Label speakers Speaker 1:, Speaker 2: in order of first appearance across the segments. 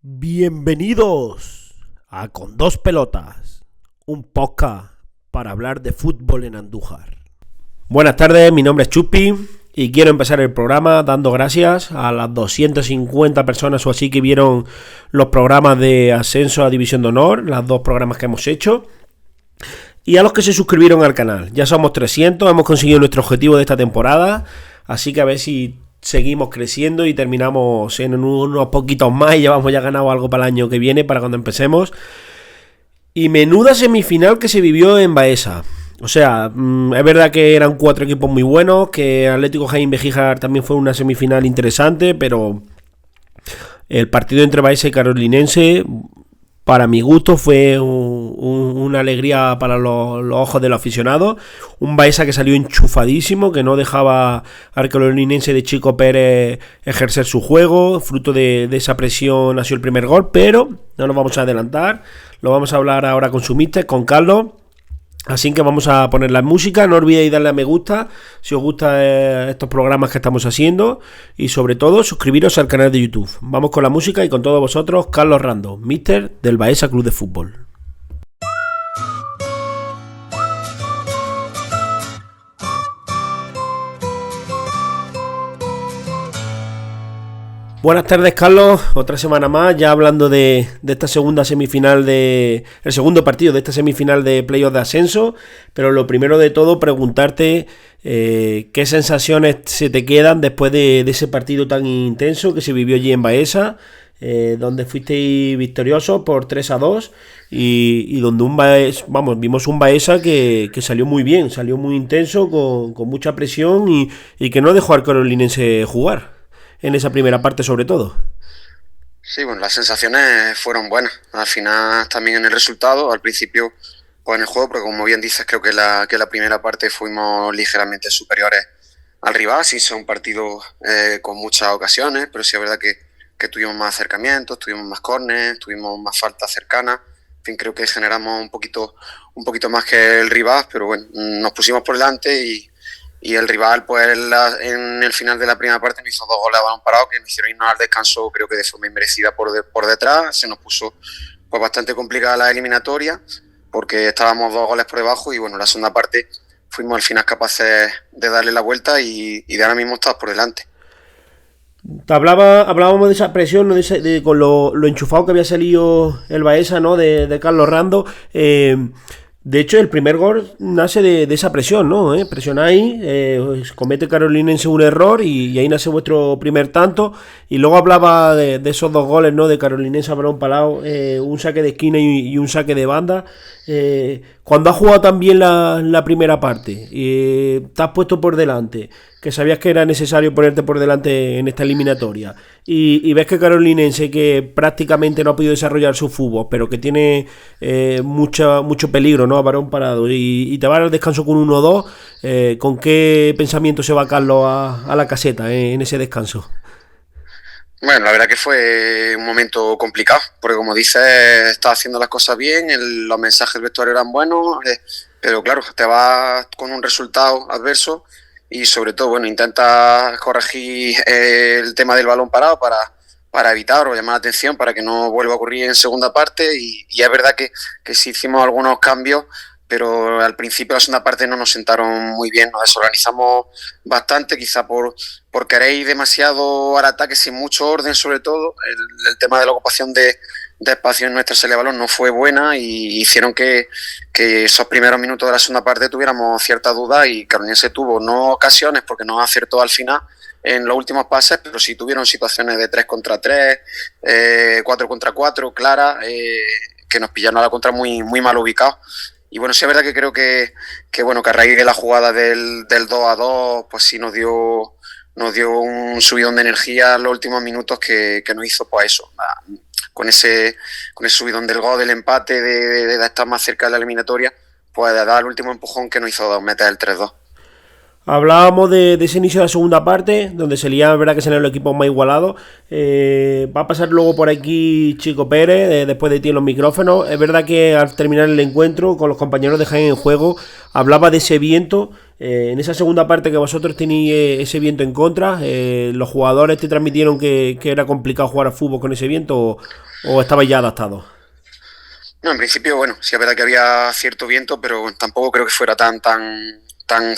Speaker 1: Bienvenidos a Con Dos Pelotas, un podcast para hablar de fútbol en Andújar. Buenas tardes, mi nombre es Chupi y quiero empezar el programa dando gracias a las 250 personas o así que vieron los programas de ascenso a División de Honor, los dos programas que hemos hecho, y a los que se suscribieron al canal. Ya somos 300, hemos conseguido nuestro objetivo de esta temporada, así que a ver si seguimos creciendo y terminamos en unos poquitos más y llevamos ya ganado algo para el año que viene, para cuando empecemos. Y menuda semifinal que se vivió en Baeza. O sea, es verdad que eran 4 equipos muy buenos, que Atlético Jaén Bejíjar también fue una semifinal interesante, pero el partido entre Baeza y Carolinense, para mi gusto, fue una alegría para los ojos de los aficionados. Un Baeza que salió enchufadísimo, que no dejaba al Carolinense de Chico Pérez ejercer su juego. Fruto de esa presión nació el primer gol, pero no nos vamos a adelantar. Lo vamos a hablar ahora con su míster, con Carlos. Así que vamos a poner la música. No olvidéis darle a me gusta si os gustan estos programas que estamos haciendo. Y sobre todo, suscribiros al canal de YouTube. Vamos con la música y con todos vosotros, Carlos Rando, míster del Baeza Club de Fútbol. Buenas tardes, Carlos, otra semana más, ya hablando de esta segunda semifinal, el segundo partido de esta semifinal de playoff de ascenso, pero lo primero de todo preguntarte qué sensaciones se te quedan después de ese partido tan intenso que se vivió allí en Baeza, donde fuisteis victoriosos por 3-2 y donde vimos un Baeza que salió muy bien, salió muy intenso, con mucha presión y que no dejó al Carolinense jugar en esa primera parte sobre todo.
Speaker 2: Sí, bueno, las sensaciones fueron buenas. Al final también en el resultado, al principio pues en el juego, porque como bien dices, creo que la primera parte fuimos ligeramente superiores al rival, sin ser un partido con muchas ocasiones, pero sí es verdad que tuvimos más acercamientos, tuvimos más córneres, tuvimos más faltas cercanas. En fin, creo que generamos un poquito más que el rival, pero bueno, nos pusimos por delante y el rival, pues en el final de la primera parte me hizo 2 goles a balón parado que me hicieron irnos al descanso, creo que de forma inmerecida por detrás. Se nos puso pues bastante complicada la eliminatoria porque estábamos 2 goles por debajo y bueno, la segunda parte fuimos al final capaces de darle la vuelta y de ahora mismo estamos por delante.
Speaker 1: Hablábamos de esa presión, ¿no? Con lo enchufado que había salido el Baeza, ¿no? de Carlos Rando. De hecho, el primer gol nace de esa presión, ¿no? Presionáis, comete Carolinense un error y ahí nace vuestro primer tanto. Y luego hablaba de esos 2 goles, ¿no? De Carolinense a balón parado, un saque de esquina y un saque de banda. Cuando has jugado también la primera parte, te has puesto por delante, que sabías que era necesario ponerte por delante en esta eliminatoria, y ves que Carolinense, que prácticamente no ha podido desarrollar su fútbol, pero que tiene mucho peligro, ¿no? A balón parado, y te va al descanso con 1-2, ¿con qué pensamiento se va Carlos a la caseta en ese descanso?
Speaker 2: Bueno, la verdad que fue un momento complicado, porque como dices, estás haciendo las cosas bien, los mensajes del vestuario eran buenos, pero claro, te vas con un resultado adverso y sobre todo, bueno, intentas corregir el tema del balón parado para evitar o llamar la atención para que no vuelva a ocurrir en segunda parte y es verdad que sí hicimos algunos cambios, pero al principio de la segunda parte no nos sentaron muy bien, nos desorganizamos bastante, quizá por querer ir demasiado al ataque sin mucho orden, sobre todo. El tema de la ocupación de espacio en nuestra salida de balón no fue buena y hicieron que esos primeros minutos de la segunda parte tuviéramos cierta duda y Carolinense tuvo no ocasiones porque no acertó al final en los últimos pases, pero sí tuvieron situaciones de 3 contra 3, 4 contra 4, claras, que nos pillaron a la contra muy mal ubicados. Y bueno, sí es verdad que creo que bueno, que a raíz de la jugada del 2-2, pues sí nos dio un subidón de energía en los últimos minutos que nos hizo pues eso, con ese subidón del gol, del empate, de estar más cerca de la eliminatoria, pues de dar el último empujón que nos hizo meter el 3-2.
Speaker 1: Hablábamos de ese inicio de la segunda parte, donde verdad que salían los equipos más igualados. Va a pasar luego por aquí Chico Pérez, después de ti en los micrófonos. Es verdad que al terminar el encuentro con los compañeros de Jaén en juego, hablaba de ese viento. En esa segunda parte que vosotros tenéis ese viento en contra, ¿los jugadores te transmitieron que era complicado jugar a fútbol con ese viento ¿O estabais ya adaptados?
Speaker 2: No, en principio, bueno, sí es verdad que había cierto viento, pero tampoco creo que fuera tan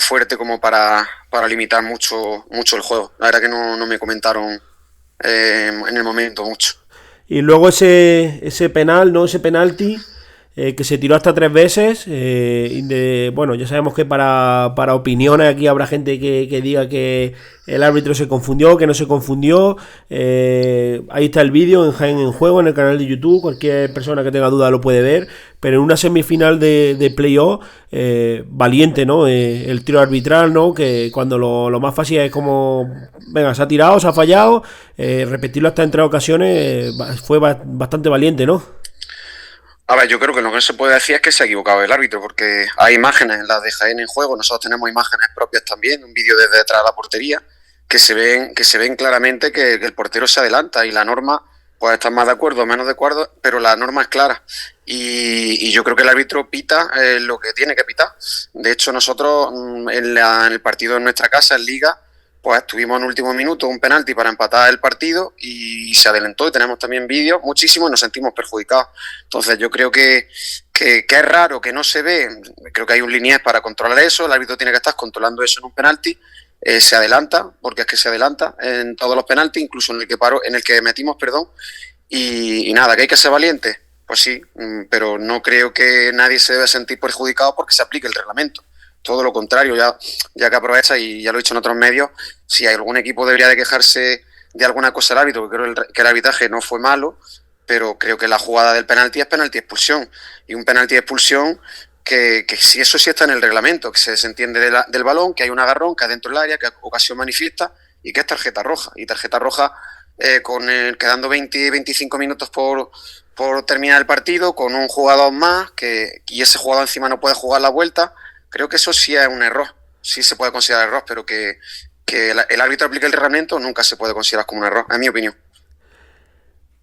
Speaker 2: fuerte como para limitar mucho el juego. La verdad que no me comentaron en el momento mucho.
Speaker 1: Y luego ese penal, ¿no? Ese penalti que se tiró hasta 3 veces. Bueno, ya sabemos que para opiniones aquí habrá gente que diga que el árbitro se confundió, que no se confundió. Ahí está el vídeo en Jaén en Juego, en el canal de YouTube. Cualquier persona que tenga duda lo puede ver. Pero en una semifinal de playoff, valiente, ¿no? El tiro arbitral, ¿no? Que cuando lo más fácil es como, venga, se ha tirado, se ha fallado. Repetirlo hasta en 3 ocasiones fue bastante valiente, ¿no?
Speaker 2: A ver, yo creo que lo que se puede decir es que se ha equivocado el árbitro, porque hay imágenes, las de Jaén en Juego, nosotros tenemos imágenes propias también, un vídeo desde detrás de la portería, que se ven claramente que el portero se adelanta y la norma, pues están más de acuerdo o menos de acuerdo, pero la norma es clara. Y yo creo que el árbitro pita lo que tiene que pitar. De hecho, nosotros en el partido en nuestra casa, en Liga, pues tuvimos en último minuto un penalti para empatar el partido y se adelantó y tenemos también vídeos muchísimo y nos sentimos perjudicados. Entonces yo creo que es raro, que no se ve, creo que hay un linier para controlar eso, el árbitro tiene que estar controlando eso en un penalti, se adelanta, porque es que se adelanta en todos los penaltis, incluso en el que metimos, perdón, y nada, que hay que ser valiente, pues sí, pero no creo que nadie se debe sentir perjudicado porque se aplique el reglamento. Todo lo contrario, ya que aprovecha, y ya lo he dicho en otros medios, si algún equipo debería de quejarse de alguna cosa el árbitro, porque creo que el arbitraje no fue malo, pero creo que la jugada del penalti es penalti expulsión, y un penalti expulsión que si eso sí está en el reglamento, que se entiende del balón, que hay un agarrón, que es dentro del área, que es ocasión manifiesta, y que es tarjeta roja, y tarjeta roja quedando 20-25 minutos por terminar el partido, con un jugador más, y ese jugador encima no puede jugar la vuelta. Creo que eso sí es un error, sí se puede considerar error, pero que el árbitro aplique el reglamento nunca se puede considerar como un error, en mi opinión.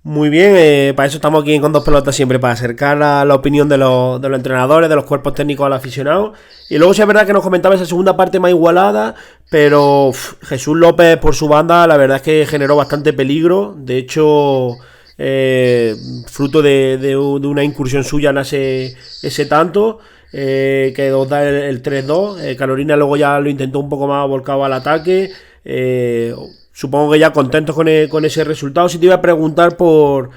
Speaker 1: Muy bien, para eso estamos aquí Con Dos Pelotas siempre, para acercar la opinión de los entrenadores, de los cuerpos técnicos al aficionado. Y luego sí es verdad que nos comentaba esa segunda parte más igualada, pero Jesús López por su banda la verdad es que generó bastante peligro. De hecho, fruto de una incursión suya nace ese tanto. Que nos da el 3-2. Carolina luego ya lo intentó un poco más volcado al ataque. Supongo que ya contentos con ese resultado. Si te iba a preguntar por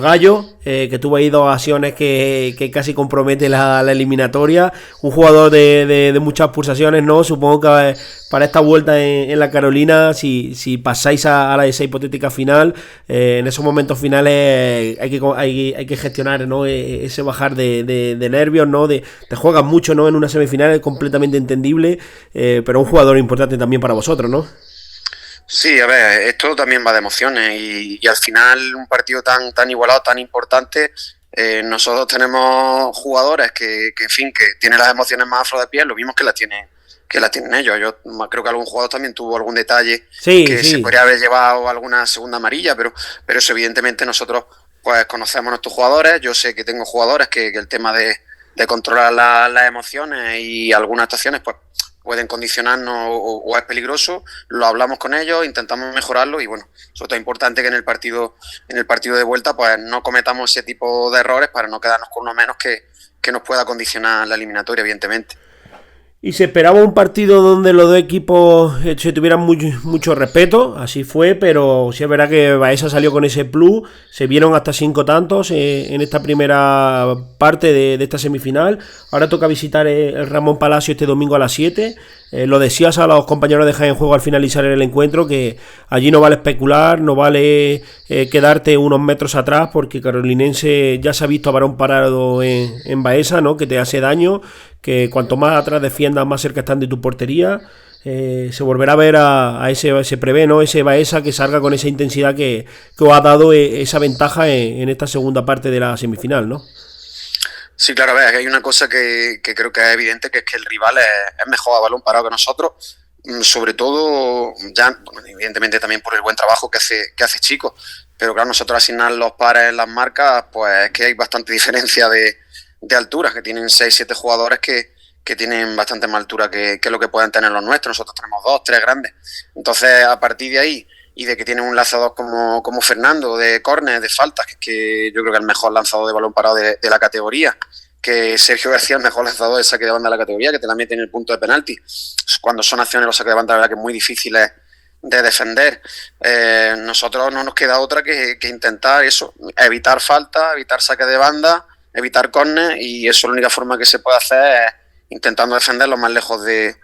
Speaker 1: Gallo, que tuvo ahí 2 acciones que casi compromete la eliminatoria. Un jugador de muchas pulsaciones, ¿no? Supongo que para esta vuelta en la Carolina, si pasáis a esa hipotética final, en esos momentos finales hay que gestionar, ¿no? Ese bajar de nervios, ¿no? Te juegas mucho, ¿no? En una semifinal es completamente entendible, pero un jugador importante también para vosotros, ¿no?
Speaker 2: Sí, a ver, esto también va de emociones y al final un partido tan igualado, tan importante, nosotros tenemos jugadores en fin, que tienen las emociones más a flor de piel, lo mismo que la tienen ellos. Yo creo que algún jugador también tuvo algún detalle que se podría haber llevado alguna segunda amarilla, pero eso evidentemente nosotros pues conocemos a nuestros jugadores. Yo sé que tengo jugadores que el tema de controlar las emociones y algunas actuaciones pues pueden condicionarnos o es peligroso. Lo hablamos con ellos, intentamos mejorarlo y bueno, sobre todo es importante que en el partido de vuelta pues no cometamos ese tipo de errores para no quedarnos con uno menos que nos pueda condicionar la eliminatoria, evidentemente.
Speaker 1: Y se esperaba un partido donde los dos equipos se tuvieran mucho respeto, así fue, pero sí es verdad que Baeza salió con ese plus, se vieron hasta 5 tantos en esta primera parte de esta semifinal. Ahora toca visitar el Ramón Palacio este domingo a las 7. Lo decías a los compañeros de Jaén Juego al finalizar el encuentro, que allí no vale especular, no vale quedarte unos metros atrás, porque Carolinense ya se ha visto a varón parado en Baeza, ¿no? Que te hace daño, que cuanto más atrás defiendas, más cerca están de tu portería. Se volverá a ver a ese prevé, ¿no? Ese Baeza que salga con esa intensidad que os ha dado esa ventaja en esta segunda parte de la semifinal, ¿no?
Speaker 2: Sí, claro, a ver, hay una cosa que creo que es evidente, que es que el rival es mejor a balón parado que nosotros, sobre todo, ya, bueno, evidentemente también por el buen trabajo que hace Chico, pero claro, nosotros asignar los pares en las marcas, pues es que hay bastante diferencia de altura, que tienen 6-7 jugadores que tienen bastante más altura que lo que puedan tener los nuestros. Nosotros tenemos 2-3 grandes. Entonces, a partir de ahí, y de que tiene un lanzador como Fernando, de córner, de faltas, que yo creo que es el mejor lanzador de balón parado de la categoría, que Sergio García es el mejor lanzador de saque de banda de la categoría, que te la mete en el punto de penalti. Cuando son acciones los saques de banda, la verdad que es muy difíciles de defender. Nosotros no nos queda otra que intentar eso, evitar faltas, evitar saques de banda, evitar córner, y eso la única forma que se puede hacer es intentando defender lo más lejos de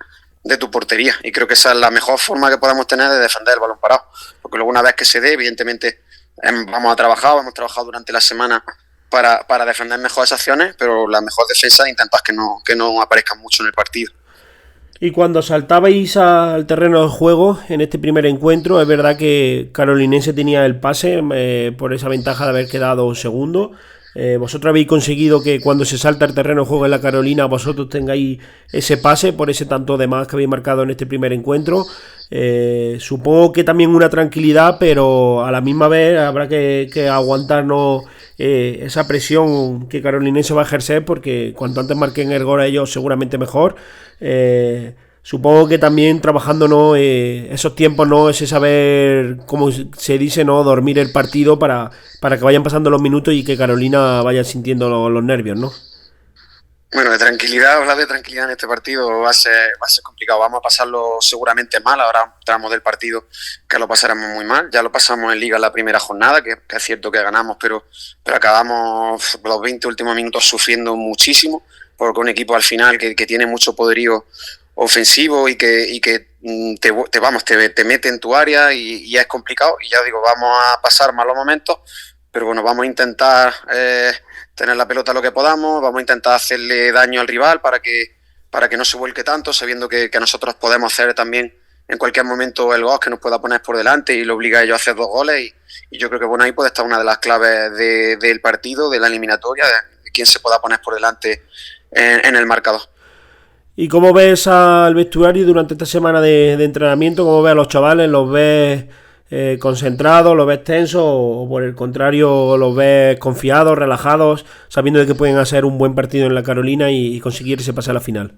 Speaker 2: tu portería, y creo que esa es la mejor forma que podemos tener de defender el balón parado, porque luego una vez que se dé, evidentemente hemos trabajado durante la semana para defender mejor esas acciones, pero la mejor defensa es intentar que no aparezcan mucho en el partido.
Speaker 1: Y cuando saltabais al terreno de juego en este primer encuentro, es verdad que Carolinense tenía el pase por esa ventaja de haber quedado segundo. Vosotros habéis conseguido que cuando se salta el terreno de juego en la Carolina, vosotros tengáis ese pase por ese tanto de más que habéis marcado en este primer encuentro. Supongo que también una tranquilidad, pero a la misma vez habrá que aguantarnos esa presión que Carolinense va a ejercer, porque cuanto antes marquen el gol a ellos, seguramente mejor. Supongo que también trabajando esos tiempos, ese saber, como se dice, dormir el partido para que vayan pasando los minutos y que Carolina vaya sintiendo los nervios, ¿no?
Speaker 2: Bueno, hablar de tranquilidad en este partido va a ser complicado. Vamos a pasarlo seguramente mal. Ahora tramos del partido que lo pasaremos muy mal. Ya lo pasamos en Liga en la primera jornada, que es cierto que ganamos, pero acabamos los 20 últimos minutos sufriendo muchísimo, porque un equipo al final que tiene mucho poderío ofensivo y que te mete en tu área y es complicado. Y ya digo, vamos a pasar malos momentos, pero bueno, vamos a intentar tener la pelota lo que podamos, vamos a intentar hacerle daño al rival para que no se vuelque tanto, sabiendo que nosotros podemos hacer también en cualquier momento el gol que nos pueda poner por delante y lo obliga a ellos a hacer 2 goles, y yo creo que bueno, ahí puede estar una de las claves del partido, de la eliminatoria, de quién se pueda poner por delante en el marcador.
Speaker 1: ¿Y cómo ves al vestuario durante esta semana de entrenamiento? ¿Cómo ves a los chavales? ¿Los ves concentrados, los ves tensos, o por el contrario los ves confiados, relajados, sabiendo de que pueden hacer un buen partido en la Carolina y conseguir ese pase a la final?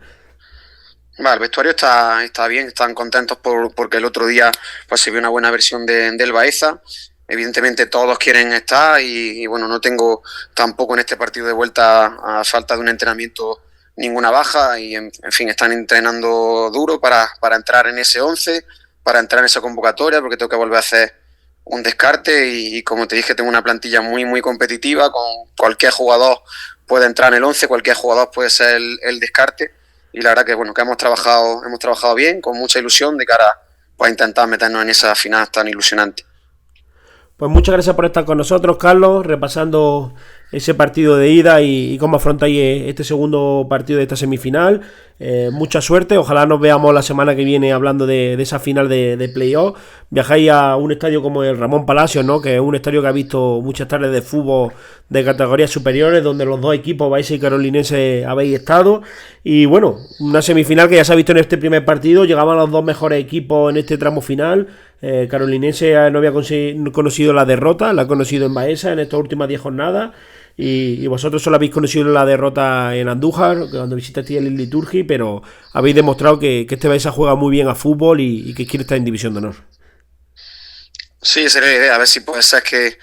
Speaker 2: Vale, el vestuario está bien, están contentos porque el otro día pues se vio una buena versión del Baeza. Evidentemente todos quieren estar y bueno, no tengo tampoco en este partido de vuelta, a falta de un entrenamiento, ninguna baja, y en fin, están entrenando duro para entrar en ese 11, para entrar en esa convocatoria, porque tengo que volver a hacer un descarte y como te dije, tengo una plantilla muy muy competitiva, con cualquier jugador puede entrar en el 11, cualquier jugador puede ser el descarte, y la verdad que bueno, que hemos trabajado bien, con mucha ilusión de cara a intentar meternos en esa final tan ilusionante.
Speaker 1: Pues muchas gracias por estar con nosotros, Carlos, repasando ese partido de ida y cómo afrontáis este segundo partido de esta semifinal. Mucha suerte, ojalá nos veamos la semana que viene hablando de esa final de playoff. Viajáis a un estadio como el Ramón Palacios, ¿no? Que es un estadio que ha visto muchas tardes de fútbol de categorías superiores, donde los dos equipos, Baeza y Carolinense, habéis estado. Y bueno, una semifinal que ya se ha visto en este primer partido, llegaban los dos mejores equipos en este tramo final. Carolinense no había conocido la derrota, la ha conocido en Baeza en estas últimas 10 jornadas, y vosotros solo habéis conocido la derrota en Andújar cuando visitasteis el Liturgi, pero habéis demostrado que este Baeza juega muy bien a fútbol y que quiere estar en División de Honor.
Speaker 2: Sí, sería la idea, a ver si puede ser que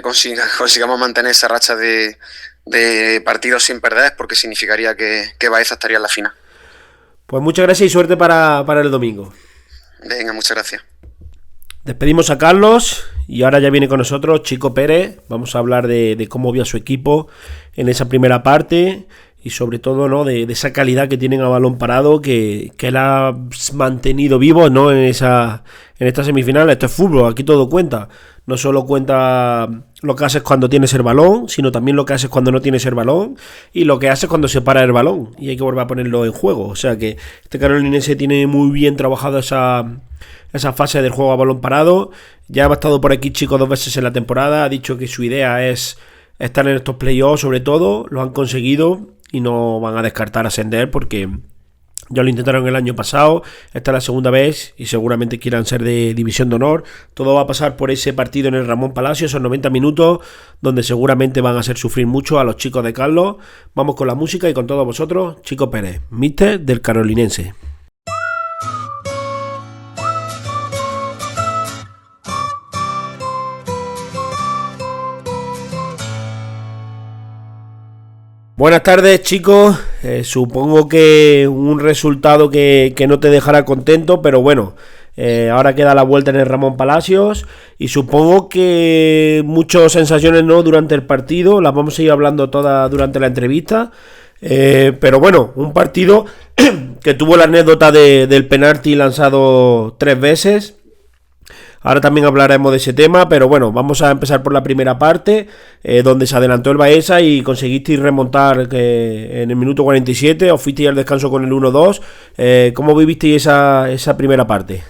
Speaker 2: consigamos mantener esa racha de partidos sin perder, porque significaría que Baeza estaría en la final.
Speaker 1: Pues muchas gracias y suerte para el domingo.
Speaker 2: Venga, muchas gracias.
Speaker 1: Despedimos a Carlos y ahora ya viene con nosotros Chico Pérez. Vamos a hablar de cómo vio a su equipo en esa primera parte y sobre todo, ¿no?, de esa calidad que tienen a balón parado que él ha mantenido vivo, ¿no?, en esta semifinal. Esto es fútbol, aquí todo cuenta. No solo cuenta lo que haces cuando tienes el balón, sino también lo que haces cuando no tienes el balón y lo que haces cuando se para el balón y hay que volver a ponerlo en juego. O sea que este carolinense tiene muy bien trabajado esa fase del juego a balón parado. Ya ha estado por aquí Chico 2 veces en la temporada, ha dicho que su idea es estar en estos playoffs, sobre todo, lo han conseguido y no van a descartar ascender porque ya lo intentaron el año pasado, esta es la segunda vez y seguramente quieran ser de División de Honor. Todo va a pasar por ese partido en el Ramón Palacio, esos 90 minutos donde seguramente van a hacer sufrir mucho a los chicos de Carlos. Vamos con la música y con todos vosotros, Chico Pérez, míster del Carolinense. Buenas tardes, chicos. Supongo que un resultado que no te dejará contento, pero bueno, ahora queda la vuelta en el Ramón Palacios y supongo que muchas sensaciones, ¿no?, durante el partido. Las vamos a ir hablando todas durante la entrevista. Pero bueno, un partido que tuvo la anécdota del penalti lanzado 3 veces. Ahora también hablaremos de ese tema, pero bueno, vamos a empezar por la primera parte, donde se adelantó el Baeza y conseguisteis remontar en el minuto 47, os fuisteis al descanso con el 1-2. ¿Cómo vivisteis esa primera parte?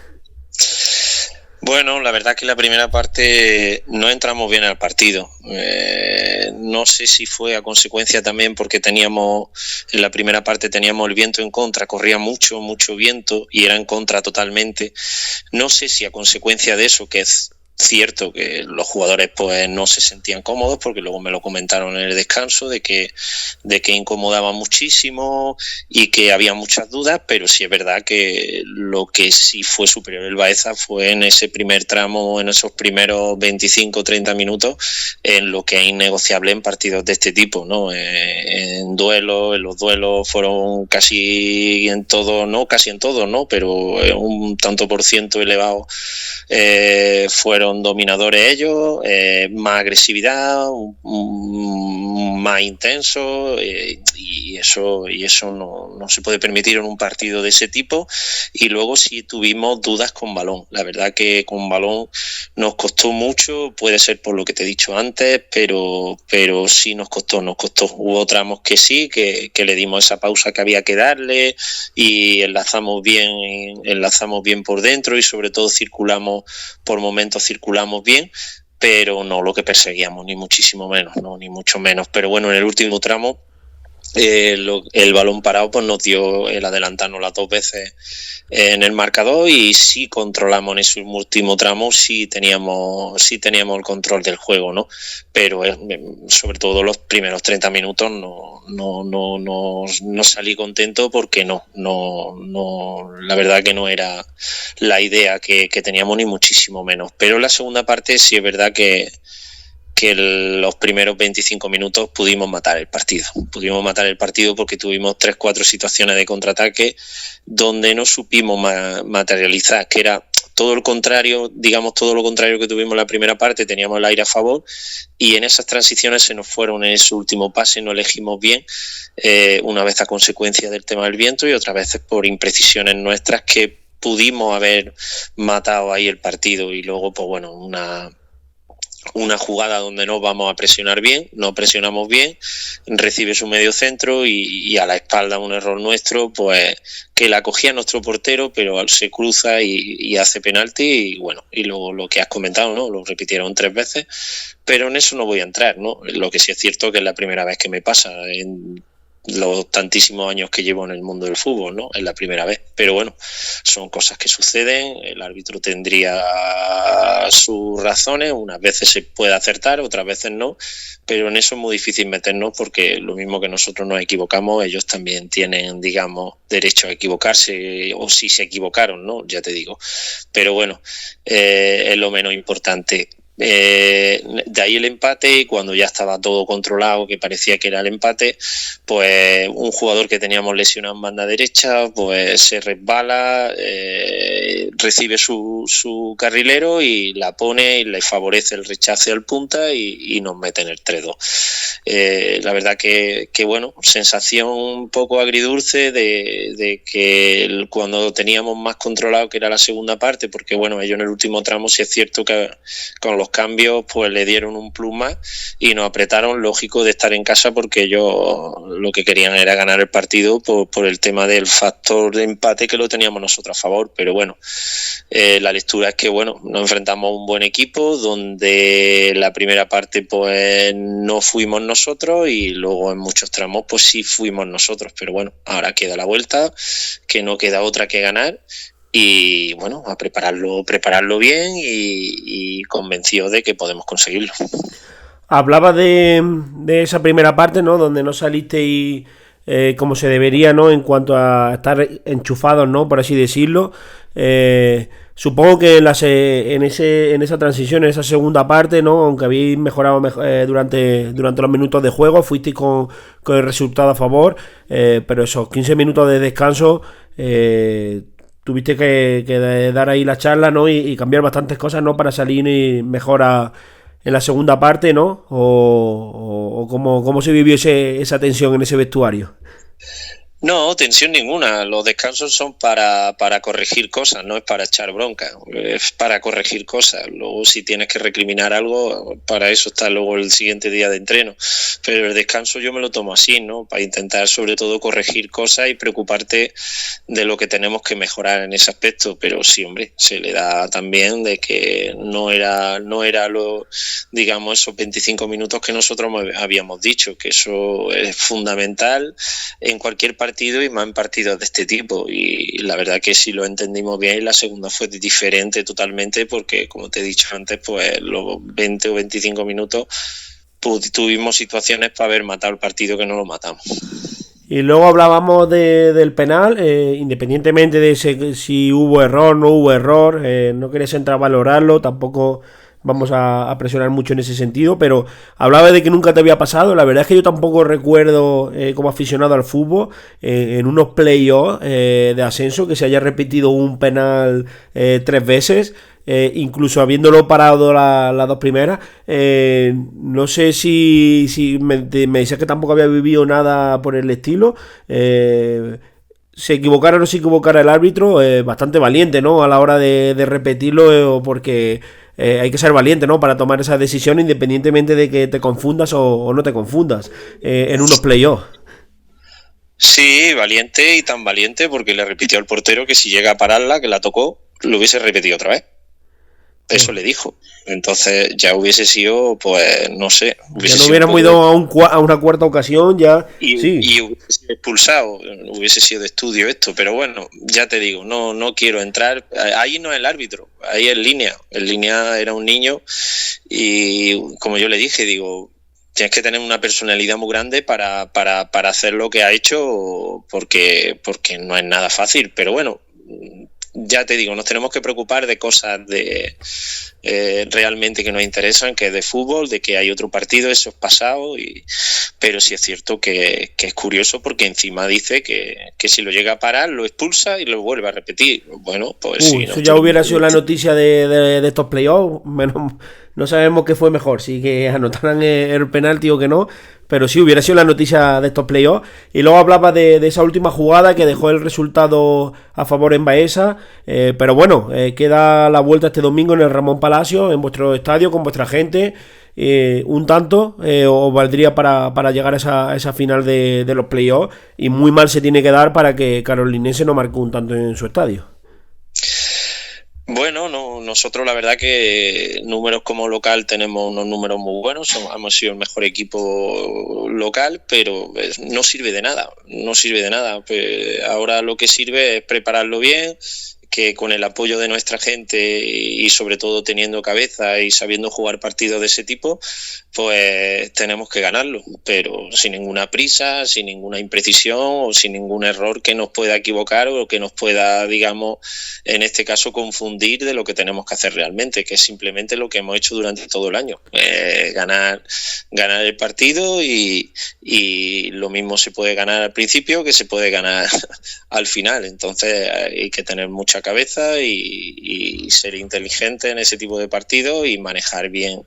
Speaker 3: Bueno, la verdad que la primera parte no entramos bien al partido. No sé si fue a consecuencia también porque en la primera parte teníamos el viento en contra, corría mucho viento y era en contra totalmente. No sé si a consecuencia de eso, que es cierto que los jugadores pues no se sentían cómodos, porque luego me lo comentaron en el descanso de que incomodaba muchísimo y que había muchas dudas, pero sí es verdad que lo que sí fue superior el Baeza fue en ese primer tramo, en esos primeros 25-30 minutos, en lo que es innegociable en partidos de este tipo, ¿no? En los duelos fueron casi en todo, ¿no? Pero un tanto por ciento elevado fueron dominadores ellos, más agresividad, más intenso, y eso no se puede permitir en un partido de ese tipo. Y luego sí tuvimos dudas con balón. La verdad que con balón nos costó mucho, puede ser por lo que te he dicho antes, pero sí nos costó. Hubo tramos que sí, que le dimos esa pausa que había que darle y enlazamos bien por dentro y sobre todo por momentos circulamos bien, pero no lo que perseguíamos, ni muchísimo menos, no, ni mucho menos. Pero bueno, en el último tramo el balón parado pues nos dio el adelantarnos las 2 veces en el marcador, y sí controlamos en ese último tramo, sí teníamos el control del juego, ¿no? Pero sobre todo los primeros 30 minutos no salí contento porque no, la verdad que no era la idea que teníamos, ni muchísimo menos. Pero en la segunda parte sí es verdad que los primeros 25 minutos pudimos matar el partido porque tuvimos 3-4 situaciones de contraataque donde no supimos materializar, que era todo lo contrario que tuvimos en la primera parte. Teníamos el aire a favor y en esas transiciones se nos fueron en ese último pase, no elegimos bien, una vez a consecuencia del tema del viento y otras veces por imprecisiones nuestras, que pudimos haber matado ahí el partido. Y luego pues bueno, una jugada donde no vamos a presionar bien, no presionamos bien, recibe su medio centro y a la espalda un error nuestro, pues que la cogía nuestro portero, pero se cruza y hace penalti. Y bueno, y luego lo que has comentado, ¿no? Lo repitieron 3 veces, pero en eso no voy a entrar, ¿no? Lo que sí es cierto que es la primera vez que me pasa en los tantísimos años que llevo en el mundo del fútbol, ¿no? Es la primera vez, pero bueno, son cosas que suceden. El árbitro tendría sus razones, unas veces se puede acertar, otras veces no, pero en eso es muy difícil meternos, porque lo mismo que nosotros nos equivocamos, ellos también tienen, digamos, derecho a equivocarse, o si se equivocaron, ¿no? Ya te digo. Pero bueno, es lo menos importante. De ahí el empate, y cuando ya estaba todo controlado, que parecía que era el empate, pues un jugador que teníamos lesionado en banda derecha pues se resbala, recibe su carrilero y la pone y le favorece el rechace al punta y nos mete en el 3-2. La verdad que bueno, sensación un poco agridulce de que cuando teníamos más controlado, que era la segunda parte, porque bueno, ellos en el último tramo sí es cierto que con los cambios pues le dieron un plus más y nos apretaron, lógico, de estar en casa, porque ellos lo que querían era ganar el partido por el tema del factor de empate, que lo teníamos nosotros a favor. Pero bueno, la lectura es que bueno, nos enfrentamos a un buen equipo, donde la primera parte pues no fuimos nosotros y luego en muchos tramos pues sí fuimos nosotros. Pero bueno, ahora queda la vuelta, que no queda otra que ganar. Y bueno, a prepararlo bien y convencido de que podemos conseguirlo.
Speaker 1: Hablaba de esa primera parte, ¿no? Donde no salisteis como se debería, ¿no? En cuanto a estar enchufados, ¿no? Por así decirlo. Supongo que en esa transición, en esa segunda parte, ¿no? Aunque habéis mejorado durante los minutos de juego, fuisteis con el resultado a favor, pero esos 15 minutos de descanso tuviste que dar ahí la charla, ¿no? Y cambiar bastantes cosas, ¿no? Para salir mejor en la segunda parte, ¿no? O cómo se vivió esa tensión en ese vestuario.
Speaker 3: No, tensión ninguna. Los descansos son para corregir cosas, no es para echar bronca, es para corregir cosas. Luego, si tienes que recriminar algo, para eso está luego el siguiente día de entreno. Pero el descanso yo me lo tomo así, ¿no? Para intentar sobre todo corregir cosas y preocuparte de lo que tenemos que mejorar en ese aspecto. Pero sí, hombre, se le da también de que no era digamos, esos 25 minutos que nosotros habíamos dicho, que eso es fundamental en cualquier partido y más en partidos de este tipo, y la verdad que si lo entendimos bien, la segunda fue diferente totalmente, porque como te he dicho antes, pues los 20 o 25 minutos tuvimos situaciones para haber matado el partido que no lo matamos.
Speaker 1: Y luego hablábamos del penal, independientemente de si hubo error, no hubo error, no querés entrar a valorarlo, tampoco vamos a presionar mucho en ese sentido, pero hablaba de que nunca te había pasado. La verdad es que yo tampoco recuerdo, como aficionado al fútbol, en unos playoffs de ascenso, que se haya repetido un penal 3 veces, incluso habiéndolo parado las dos primeras. No sé si me decías que tampoco había vivido nada por el estilo. Se equivocara o no se equivocara el árbitro, bastante valiente, ¿no? A la hora de repetirlo, porque hay que ser valiente, ¿no? Para tomar esa decisión, independientemente de que te confundas o no te confundas en unos playoffs.
Speaker 3: Sí, valiente, y tan valiente porque le repitió al portero que si llega a pararla, que la tocó, lo hubiese repetido otra vez. Eso le dijo. Entonces ya hubiese sido, pues, no sé. Ya
Speaker 1: no hubiéramos ido a una cuarta ocasión, ya.
Speaker 3: Y hubiese sido expulsado, hubiese sido de estudio esto. Pero bueno, ya te digo, no quiero entrar. Ahí no es el árbitro, ahí es Línea. El Línea era un niño y, como yo le dije, digo, tienes que tener una personalidad muy grande para hacer lo que ha hecho, porque no es nada fácil. Pero bueno, ya te digo, nos tenemos que preocupar de cosas realmente que nos interesan, que es de fútbol, de que hay otro partido, eso es pasado, pero sí es cierto que es curioso, porque encima dice que si lo llega a parar, lo expulsa y lo vuelve a repetir. Bueno, pues sí.
Speaker 1: Eso ya hubiera sido la noticia de estos playoffs. Menos, no sabemos qué fue mejor, si que anotaran el penalti o que no, pero sí hubiera sido la noticia de estos playoffs. Y luego hablaba de esa última jugada que dejó el resultado a favor en Baeza, pero bueno, queda la vuelta este domingo en el Ramón Palacio, en vuestro estadio, con vuestra gente. Un tanto os valdría para llegar a esa final de los playoffs, y muy mal se tiene que dar para que Carolinense no marque un tanto en su estadio.
Speaker 3: Bueno, nosotros la verdad que números como local tenemos unos números muy buenos, hemos sido el mejor equipo local, pero no sirve de nada. Pues ahora lo que sirve es prepararlo bien, que con el apoyo de nuestra gente y sobre todo teniendo cabeza y sabiendo jugar partidos de ese tipo, pues tenemos que ganarlo, pero sin ninguna prisa, sin ninguna imprecisión o sin ningún error que nos pueda equivocar o que nos pueda, digamos, en este caso confundir de lo que tenemos que hacer realmente, que es simplemente lo que hemos hecho durante todo el año, ganar el partido, y lo mismo se puede ganar al principio que se puede ganar al final. Entonces hay que tener mucha cabeza y ser inteligente en ese tipo de partidos y manejar bien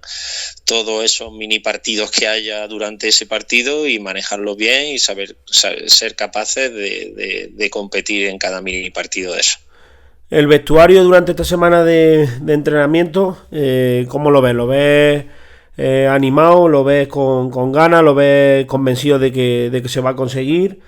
Speaker 3: todos esos mini partidos que haya durante ese partido y manejarlos bien y ser capaces de competir en cada mini partido de eso.
Speaker 1: El vestuario durante esta semana de entrenamiento, ¿cómo lo ves? ¿Lo ves animado? ¿Lo ves con ganas? ¿Lo ves convencido de que se va a conseguir?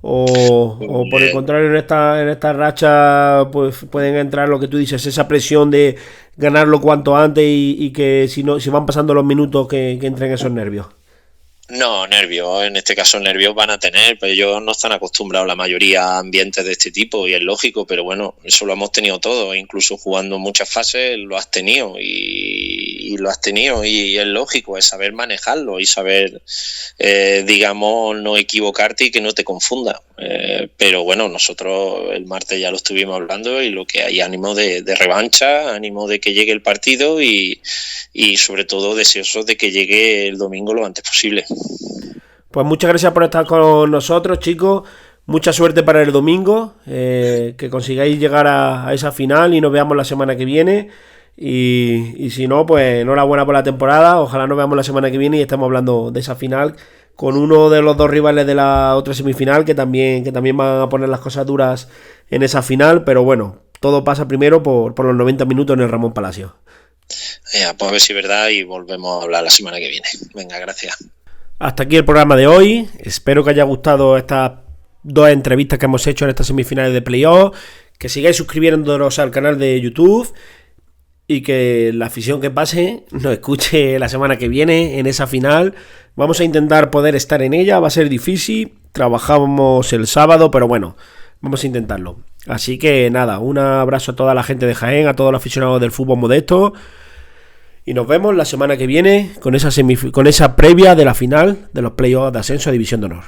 Speaker 1: ¿O por el contrario, en esta racha pues pueden entrar lo que tú dices, esa presión de ganarlo cuanto antes y que si van pasando los minutos que entren esos nervios?
Speaker 3: No, nervios, en este caso nervios van a tener, pero ellos no están acostumbrados la mayoría a ambientes de este tipo y es lógico, pero bueno, eso lo hemos tenido todos, incluso jugando muchas fases lo has tenido y y lo has tenido, y es lógico, es saber manejarlo y saber, digamos, no equivocarte y que no te confunda. Pero bueno, nosotros el martes ya lo estuvimos hablando y lo que hay ánimo de revancha, ánimo de que llegue el partido y sobre todo deseosos de que llegue el domingo lo antes posible.
Speaker 1: Pues muchas gracias por estar con nosotros, chicos. Mucha suerte para el domingo, que consigáis llegar a esa final y nos veamos la semana que viene. Y si no, pues enhorabuena por la temporada. Ojalá nos veamos la semana que viene y estemos hablando de esa final con uno de los dos rivales de la otra semifinal que también van a poner las cosas duras en esa final. Pero bueno, todo pasa primero por los 90 minutos en el Ramón Palacio.
Speaker 3: Pues a ver si es verdad y volvemos a hablar la semana que viene. Venga, gracias.
Speaker 1: Hasta aquí el programa de hoy. Espero que haya gustado estas 2 entrevistas que hemos hecho en estas semifinales de playoff. Que sigáis suscribiéndonos al canal de YouTube y que la afición que pase nos escuche la semana que viene en esa final. Vamos a intentar poder estar en ella. Va a ser difícil. Trabajamos el sábado, pero bueno, vamos a intentarlo. Así que nada, un abrazo a toda la gente de Jaén, a todos los aficionados del fútbol modesto. Y nos vemos la semana que viene con esa previa de la final de los playoffs de ascenso a División de Honor.